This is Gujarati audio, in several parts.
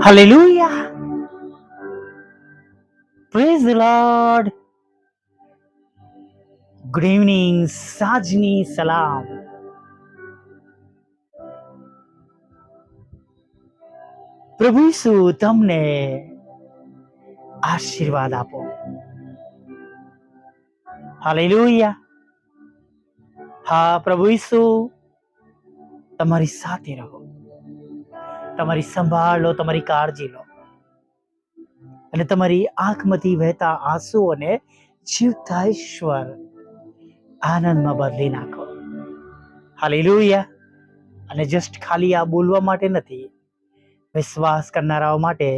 Hallelujah. Praise the Lord. Good evening. સાંજની સલામ. પ્રભુ ઈસુ તમને આશીર્વાદ આપો. હાલેલુયા. હા, પ્રભુ ઈસુ તમારી સાથે રહો, તમારી સંભાળ લો, તમારી કાળજી લો અને તમારી આંખમાંથી વહેતા આંસુઓને જીવતા ઈશ્વર આનંદમાં બદલી નાખો. હાલેલુયા. અને જસ્ટ ખાલી આ બોલવા માટે નથી, વિશ્વાસ કરનારાઓ માટે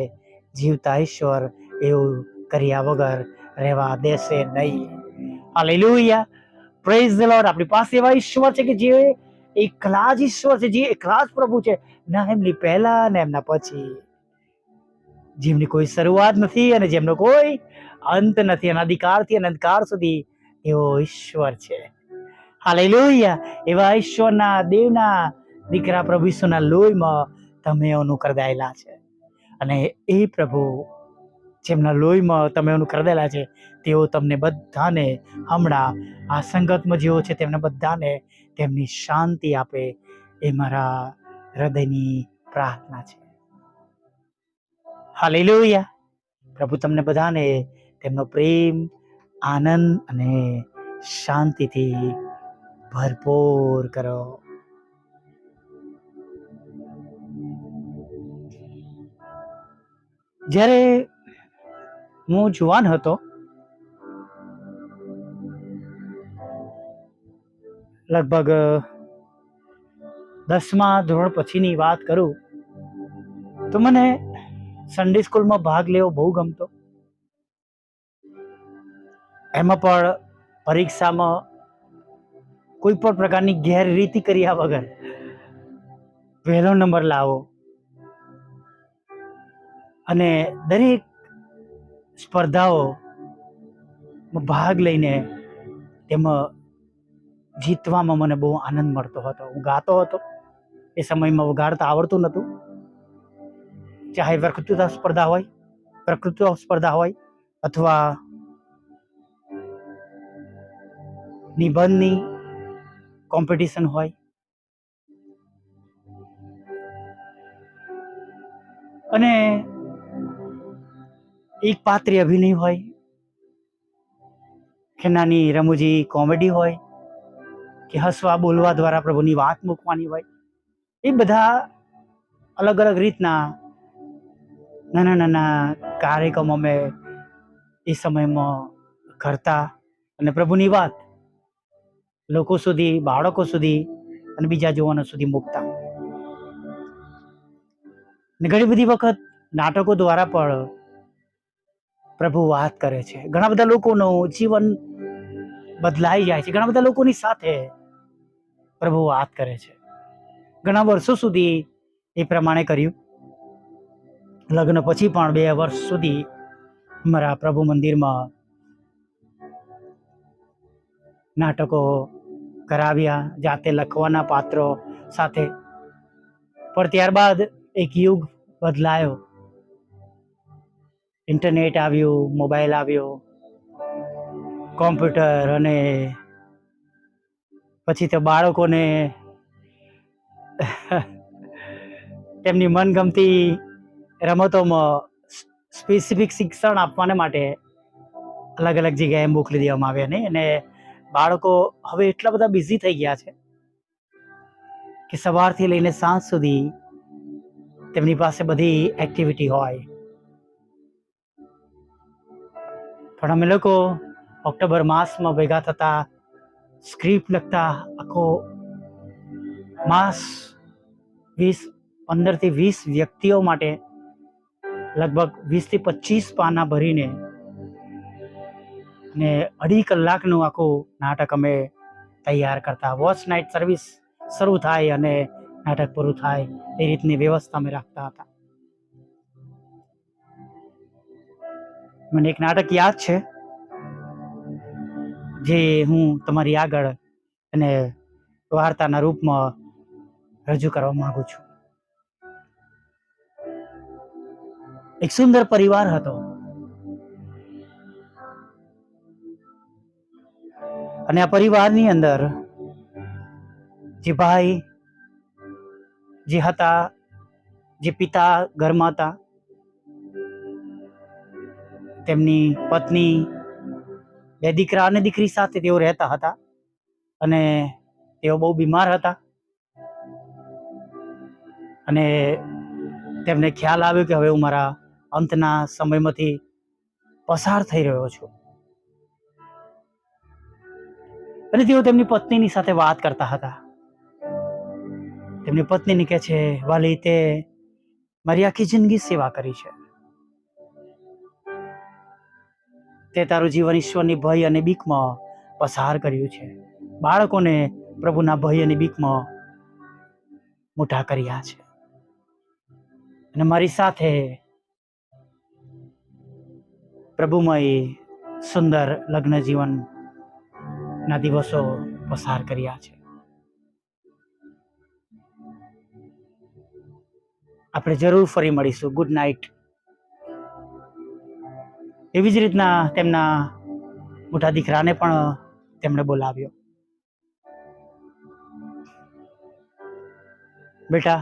જીવતા ઈશ્વર એવું કર્યા વગર રહેવા દેશે નહીં. હાલેલુયા. Praise the lord. આપણી પાસે એવા ઈશ્વર છે કે જે એકલા જ ઈશ્વર છે, જે એકલા જ પ્રભુ છે, ના એમની પહેલા ને એમના પછી, જેમની કોઈ શરૂઆત નથી અને જેમનો કોઈ અંત નથી, અનાદિકાળથી અનંતકાળ સુધી એવો ઈશ્વર છે. હાલેલુયા. એવા ઈશ્વરના દેવના દીકરા પ્રભુ ઈસુના લોહીમાં તમે અનુકરદાયેલા છે અને એ પ્રભુ જેમના લોહીમાં તમે અનુકરદાયેલા છે તેઓ તમને બધાને હમણાં આ સંગતમાં જેઓ છે તેમને બધાને તેમની શાંતિ આપે એ મારા હૃદયની પ્રાર્થના છે. હાલેલુયા. પ્રભુ તમને બધાને તેમનો પ્રેમ, આનંદ અને શાંતિથી ભરપૂર કરો. જ્યારે હું જુવાન હતો, લગભગ 10મા ધોરણ પછીની વાત કરું તો મને સન્ડે સ્કૂલમાં ભાગ લેવો બહુ ગમતો. એમાં પણ પરીક્ષામાં કોઈ પણ પ્રકારની ગેરરીતિ કર્યા વગર પહેલો નંબર લાવો અને દરેક સ્પર્ધાઓમાં ભાગ લઈને તેમાં જીતવામાં મને બહુ આનંદ મળતો હતો. હું ગાતો હતો. એ સમયમાં વગાડતા આવડતું નહોતું. ચાહે વક્તૃત્વ સ્પર્ધા હોય અથવા નિબંધની કોમ્પિટિશન હોય. અને એક પાત્રી અભિનય હોય કે નાની રમૂજી કોમેડી હોય કે હસવા બોલવા દ્વારા પ્રભુની વાત મૂકવાની હોય, એ બધા અલગ અલગ રીતના નાના નાના કાર્યક્રમો અમે એ સમયમાં કરતા અને પ્રભુની વાત લોકો સુધી, બાળકો સુધી અને બીજા યુવાનો સુધી મૂકતા. અને ઘણી બધી વખત નાટકો દ્વારા પણ પ્રભુ વાત કરે છે. ઘણા બધા લોકોનું જીવન બદલાઈ જાય છે. ઘણા બધા લોકોની સાથે પ્રભુ વાત કરે છે. ઘણા વર્ષો સુધી એ પ્રમાણે કર્યું. લગ્ન પછી પણ 2 વર્ષ સુધી મારા પ્રભુ મંદિરમાં નાટકો કરાવ્યા, જાતે લખવાના પાત્રો સાથે. પણ ત્યારબાદ એક યુગ બદલાયો. ઇન્ટરનેટ આવ્યું, મોબાઈલ આવ્યો, કોમ્પ્યુટર, અને પછી તો બાળકોને તેમની મનગમતી રમતોમાં સ્પેસિફિક શિક્ષણ આપવાને માટે અલગ અલગ જગ્યાએ મોકલી દેવામાં આવ્યા નહીં. અને બાળકો હવે એટલા બધા બિઝી થઈ ગયા છે કે સવારથી લઈને સાંજ સુધી તેમની પાસે બધી એક્ટિવિટી હોય. પણ અમે લોકો ઓક્ટોબર માસમાં ભેગા થતા, સ્ક્રિપ્ટ લખતા, આખો માસ 15 થી 20 વ્યક્તિઓ માટે લગભગ 20 થી 25 પાના ભરીને ને 2.5 કલાકનું આખું નાટક અમે તૈયાર કરતા. વોચ નાઇટ સર્વિસ શરૂ થાય અને નાટક પૂરું થાય એ રીતની વ્યવસ્થા અમે રાખતા હતા. મને એક નાટક યાદ છે જે હું તમારી આગળ અને વાર્તાના રૂપમાં રજૂ કરવા માંગુ છું. એક સુંદર પરિવાર હતો અને આ પરિવારની અંદર જે ભાઈ જે હતા, જે પિતા ઘરમાં હતા, તેમની પત્ની, બે દીકરા અને દીકરી સાથે તેઓ રહેતા હતા અને તેઓ બહુ બીમાર હતા અને તેમને ખ્યાલ આવ્યો કે હવે હું મારા અંતના સમયમાંથી પસાર થઈ રહ્યો છું અને તેઓ તેમની પત્નીની સાથે વાત કરતા હતા. તેમની પત્નીને કહે છે, વાલી, તે મારી આખી જિંદગી સેવા કરી છે, તે તારું જીવન ઈશ્વરની ભય અને બીકમાં પસાર કર્યું છે, બાળકોને પ્રભુના ભય અને બીકમાં મોટા કર્યા છે અને મારી સાથે પ્રભુમય સુંદર લગ્ન જીવન ના દિવસો પસાર કર્યા છે. આપણે જરૂર ફરી મળીશું. Good night. એવી જ રીતના તેમના મોટા દીકરાને પણ તેમણે બોલાવ્યો. બેટા,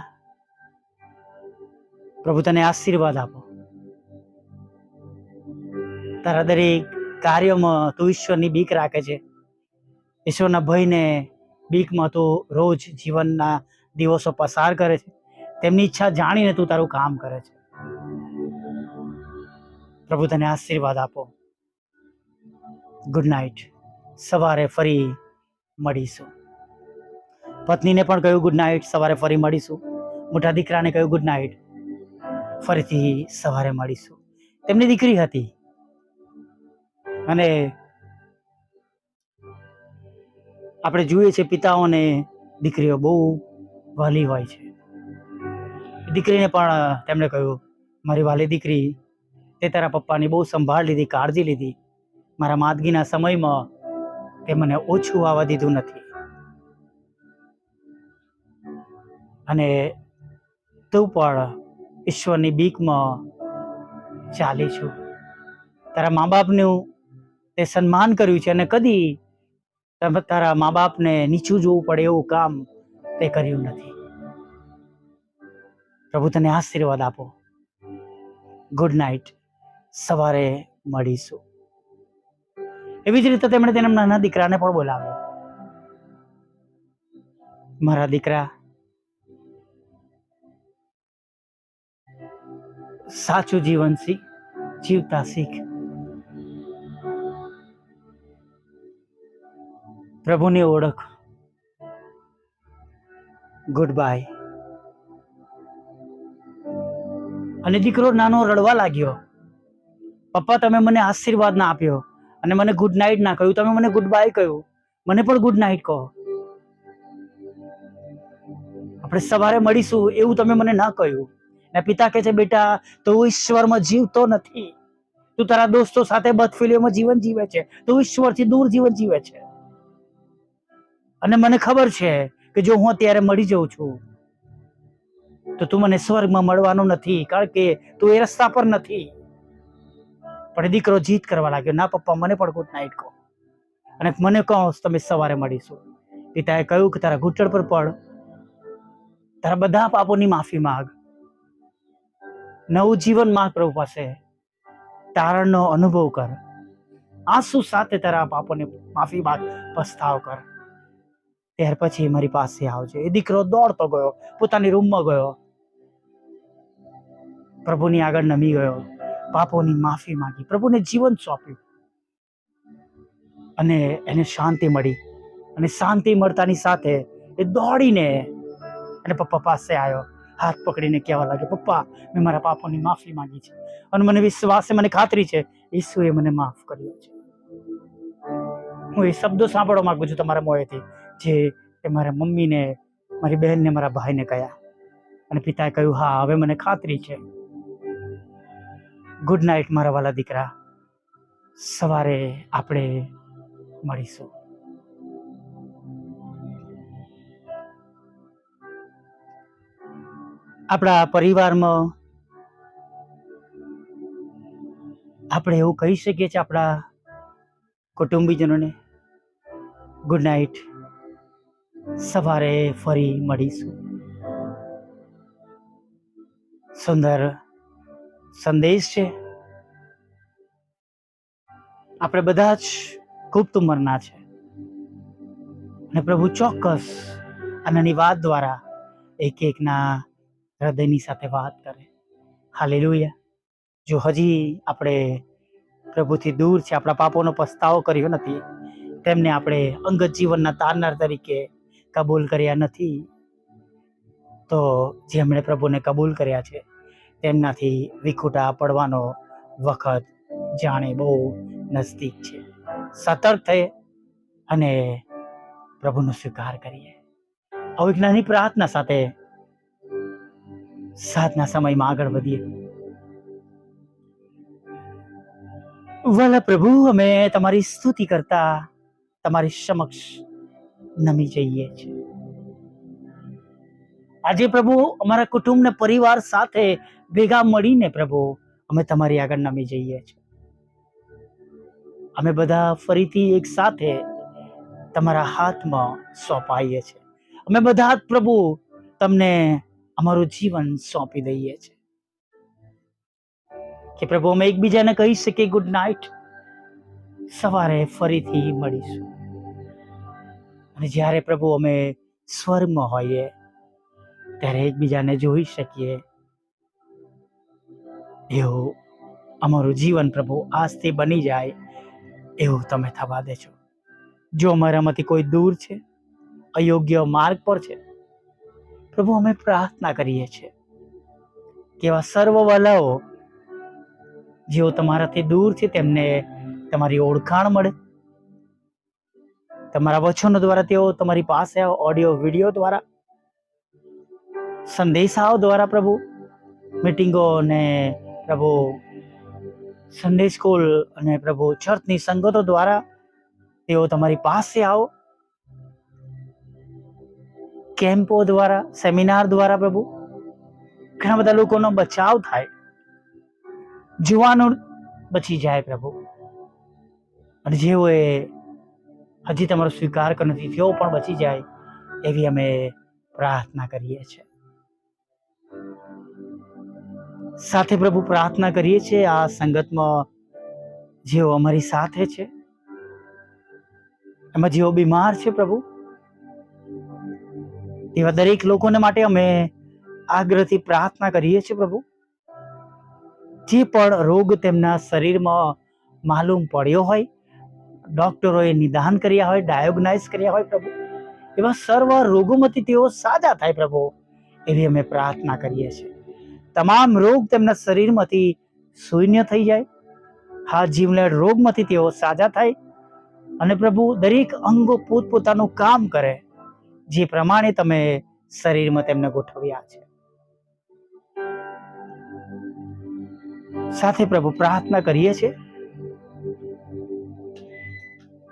પ્રભુ તને આશીર્વાદ આપો. તારા દરેક કાર્યમાં તું ઈશ્વરની બીક રાખે છે, ઈશ્વરના ભયને બીકમાં તું રોજ જીવનના દિવસો પસાર કરે છે. તેમની ઈચ્છા જાણીને તું તારું કામ કરે છે. પ્રભુ તને આશીર્વાદ આપો. Good night. સવારે ફરી મળીશું. પત્નીને પણ કહ્યું ગુડ નાઇટ, સવારે ફરી મળીશું. મોટા દીકરાને કહ્યું ગુડ નાઇટ, ફરીથી સવારે મળીશું. તેમની દીકરી હતી અને આપણે જોઈએ છીએ પિતાઓને દીકરીઓ બહુ વહાલી હોય છે. દીકરીને પણ તેમણે કહ્યું, મારી વાલી દીકરી, તે તારા પપ્પાની બહુ સંભાળ લીધી, કાળજી લીધી. મારા માંદગીના સમયમાં તે મને ઓછું આવવા દીધું નથી અને તું પણ ઈશ્વરની બીકમાં ચાલી છું. તારા મા બાપનું તે સન્માન કર્યું છે અને કદી તારા મા બાપને નીચું જોવું પડે એવું કામ તે કર્યું નથી. પ્રભુ તને આશીર્વાદ આપો. Good night. સવારે મળીશું. એવી જ રીતે તેમણે તેના નાના દીકરાને પણ બોલાવ્યો. મારા દીકરા, સાચું જીવન જીવતા શીખ. પ્રભુની ઓળખ. Good bye. અને દીકરો નાનો રડવા લાગ્યો. પપ્પા, તમે મને આશીર્વાદ ના આપ્યો અને મને ગુડ નાઇટ ના કહ્યું, તમે મને ગુડ બાય કહ્યું, મને પણ ગુડ નાઇટ કહો. આપણે સવારે મળીશું એવું તમે મને ના કહ્યું. ને પિતા કહે છે, બેટા, તું ઈશ્વરમાં જીવતો નથી, તું તારા દોસ્તો સાથે બદફિલીઓમાં જીવન જીવે છે, તું ઈશ્વરથી દૂર જીવન જીવે છે. અને મને ખબર છે કે જો હું અત્યારે મળી જાઉં છું તો તું મને સ્વર્ગમાં મળવાનો નથી, કારણ કે તું એ રસ્તા પર નથી. પણ દીકરો જીત કરવા લાગ્યો, ના પપ્પા, મને પણ ગુડ નાઇટ કહો અને મને કહો તમે સવારે મળીશું. પિતાએ કહ્યું કે તારા ઘૂંટણ પર પડ, તારા બધા પાપોની માફી માંગ, નવું જીવન માંગ પ્રભુ પાસે, તારણનો અનુભવ કર, આંસુ સાથે તારા પાપોની માફી માંગ, પસ્તાવ કર, ત્યાર પછી મારી પાસે આવજે. એ દીકરો દોડતો ગયો, પોતાની રૂમમાં ગયો, પ્રભુની આગળ નમી ગયો, પાપોની માફી માંગી, પ્રભુને જીવન સોંપ્યું અને એને શાંતિ મળી. અને શાંતિ મળતાની સાથે એ દોડીને અને પપ્પા પાસે આવ્યો, હાથ પકડીને કહેવા લાગ્યો, પપ્પા, મેં મારા પાપોની માફી માંગી છે અને મને વિશ્વાસ છે, મને ખાતરી છે, ઈસુએ મને માફ કર્યો છે. હું એ શબ્દો સાંભળવા માંગુ છું તમારા મોંએથી, જે મારા મમ્મીને, મારી બહેનને, મારા ભાઈને કહ્યા. અને પિતાએ કહ્યું, હા, હવે મને ખાતરી છે. ગુડ નાઇટ મારા વાલા દીકરા. સવારે આપણે મળીશું. આપણા પરિવારમાં આપણે એવું કહી શકીએ છીએ આપણા કુટુંબીજનોને, ગુડ નાઇટ, સવારે ફરી મળીશું. સુંદર સંદેશ છે. આપણે બધા જ ગુપ્ત ઉંમરના છે અને પ્રભુ ચોક્કસ આનાની વાત દ્વારા એક એકના હૃદયની સાથે વાત કરે. હાલેલુયા. જો હજી આપણે પ્રભુથી દૂર છે, આપણા પાપોનો પસ્તાવો કર્યો નથી, તેમને આપણે અંગત જીવનના તારનાર તરીકે કબૂલ કર્યા નથી, તો જેમણે પ્રભુને કબૂલ કર્યા છે તેમનાથી વિખૂટા પડવાનો વખત જાણે બહુ નજદીક છે. સતર્ક થઈ અને પ્રભુનો સ્વીકાર કરીએ. હવે એક નાની પ્રાર્થના સાથે સાધના સમયમાં આગળ વધીએ. વાલા પ્રભુ, અમે તમારી સ્તુતિ કરતા તમારી સમક્ષ નમી જઈએ છીએ. આજે પ્રભુ અમારા કુટુંબ ને પરિવાર સાથે ભેગા મળીને પ્રભુ અમે તમારી આગળ નમી જઈએ છીએ. અમે બધા ફરીથી એક સાથે તમારા હાથમાં સોંપાઈએ છીએ. અમે બધા પ્રભુ તમને અમારું જીવન સોંપી દઈએ છીએ કે પ્રભુ અમે એકબીજાને કહી શકીએ ગુડ નાઇટ, સવારે ફરીથી મળીશું. અને જ્યારે પ્રભુ અમે સ્વર્ગમાં હોઈએ ત્યારે એકબીજાને જોઈ શકીએ એવું અમારું જીવન પ્રભુ આજથી બની જાય એવું તમે થવા દેજો. જો અમારામાંથી કોઈ દૂર છે, અયોગ્ય માર્ગ પર છે, પ્રભુ અમે પ્રાર્થના કરીએ છીએ કે એવા સર્વ વાલાઓ જેઓ તમારાથી દૂર છે તેમને તમારી ઓળખાણ મળે, તમારા વચનો દ્વારા તેઓ તમારી પાસે ઓડિયો વિડીયો દ્વારા, સંદેશાઓ દ્વારા પ્રભુ, મીટિંગો ને પ્રભુ સન્ડે સ્કૂલ અને પ્રભુ ચર્ચની સંગતો દ્વારા તેઓ તમારી પાસે આવો, કેમ્પો દ્વારા, સેમિનાર દ્વારા પ્રભુ ઘણા બધા લોકોનો બચાવ થાય, જુવાનો બચી જાય પ્રભુ, અને જેઓએ હજી તમારો સ્વીકાર કર્યો નથી તેઓ પણ બચી જાય એવી અમે પ્રાર્થના કરીએ છીએ. સાથે પ્રભુ પ્રાર્થના કરીએ છીએ આ સંગતમાં જેઓ અમારી સાથે છે, એમાં જેઓ બીમાર છે પ્રભુ, એવા દરેક લોકોને માટે અમે આગ્રહથી પ્રાર્થના કરીએ છીએ પ્રભુ. જે પણ રોગ તેમના શરીરમાં માલુમ પડ્યો હોય, ડોક્ટરોએ નિદાન કર્યા હોય, ડાયોગ્નાઇઝ કર્યા હોય પ્રભુ, એવા સર્વ રોગોમાંથી તેઓ સાજા થાય પ્રભુ એવી અમે પ્રાર્થના કરીએ છીએ. તમામ રોગ તેમના શરીરમાંથી શૂન્ય થઈ જાય, હા જીવલેણ રોગમાંથી તેઓ સાજા થાય અને પ્રભુ દરેક અંગો પોતપોતાનું કામ કરે જે પ્રમાણે તમે શરીરમાં તેમને ગોઠવ્યા છે. સાથે પ્રભુ પ્રાર્થના કરીએ છીએ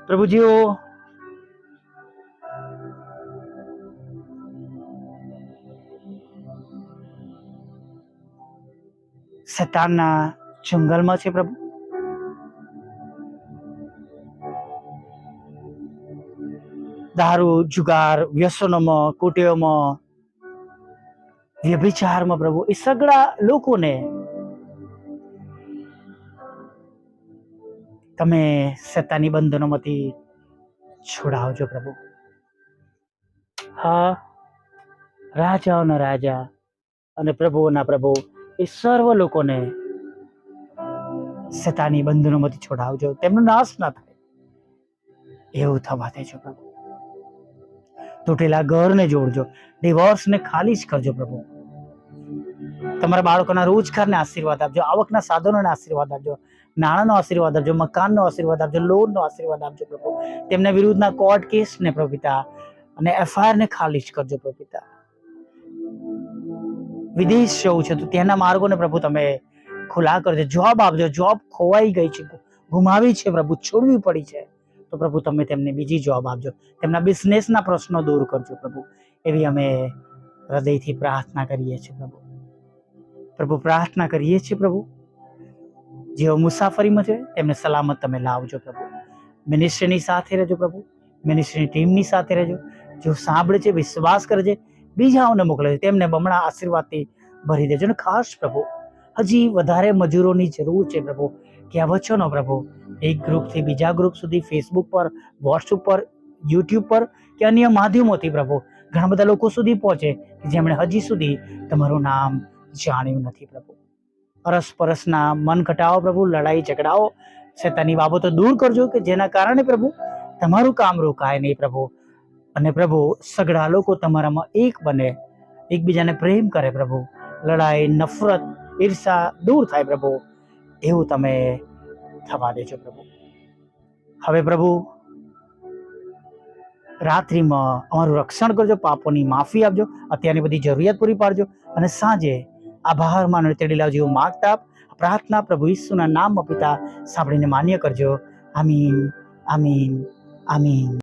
પ્રભુ જેઓ શેતાનના જંગલમાં છે પ્રભુ, દારૂ, જુગાર, વ્યસનોમાં, કુટેવમાં, વ્યભિચારમાં પ્રભુ એ સગળા લોકોને તમે શેતાની બંધનોમાંથી છોડાવજો પ્રભુ. હા, રાજાઓના રાજા અને પ્રભુઓના પ્રભુ એ સર્વ લોકોને શેતાની બંધનોમાંથી છોડાવજો, તેમનો નાશ ના થાય એવું થવા દેજો પ્રભુ. તૂટેલા ઘરને જોડજો, ડિવોર્સને ખાલી જ કરજો પ્રભુ. તમારા બાળકોના રોજગારને આશીર્વાદ આપજો, આવકના સાધનોને આશીર્વાદ આપજો, નાણાંનો આશીર્વાદ આપજો, મકાનનો આશીર્વાદ આપજો, લોનનો આશીર્વાદ આપજો પ્રભુ. તેમના વિરુદ્ધના કોર્ટ કેસને પ્રભુ પિતા અને એફઆઈઆર ને ખાલી જ કરજો પ્રભુ પિતા. વિદેશ જવું છે તો તેના માર્ગોને પ્રભુ તમે ખુલ્લા કરજો, જોબ આપજો, જોબ ખોવાઈ ગઈ છે, ગુમાવી છે પ્રભુ, છોડવી પડી છે તો પ્રભુ તમે તેમને બીજી જોબ આપજો, તેમના બિઝનેસના પ્રશ્નો દૂર કરજો પ્રભુ એવી અમે હૃદયથી પ્રાર્થના કરીએ છીએ પ્રભુ. પ્રભુ પ્રાર્થના કરીએ છીએ પ્રભુ જેઓ મુસાફરીમાં છે તેમને સલામત તમે લાવજો પ્રભુ. મિનિસ્ટ્રીની સાથે રહેજો પ્રભુ, મિનિસ્ટ્રીની ટીમની સાથે રહેજો. જેઓ સાંભળે છે, વિશ્વાસ કરે છે, બીજાઓને મોકલે છે, તેમને બમણા આશીર્વાદથી ભરી દેજો. અને ખાસ પ્રભુ, હજી વધારે મજૂરોની જરૂર છે પ્રભુ, કે આ વચનો પ્રભુ એક ગ્રુપથી બીજા ગ્રુપ સુધી, ફેસબુક પર, વોટ્સઅપ પર, યુટ્યુબ પર કે અન્ય માધ્યમોથી પ્રભુ ઘણા બધા લોકો સુધી પહોંચે જેમણે હજી સુધી તમારું નામ જાણ્યું નથી પ્રભુ. અરસપરસના મન ઘટાવો પ્રભુ, લડાઈ ઝઘડાઓ, શૈતાની બાબતો દૂર કરજો, કે જેના કારણે પ્રભુ તમારું કામ રોકાય નહીં પ્રભુ. અને પ્રભુ સગડા લોકો તમારામાં એક બને, એકબીજાને પ્રેમ કરે પ્રભુ. લડાઈ, નફરત, ઈર્ષા દૂર થાય પ્રભુ, એવું તમે થવા દેજો પ્રભુ. હવે પ્રભુ રાત્રિમાં અમારું રક્ષણ કરજો, પાપોની માફી આપજો, અત્યારની બધી જરૂરિયાત પૂરી પાડજો. અને સાંજે આભાર માનો તેડી લાવજો એવું માગતા પ્રાર્થના પ્રભુ ઈસુના નામમાં પિતા સાંભળીને માન્ય કરજો. આમીન, આમીન, આમીન.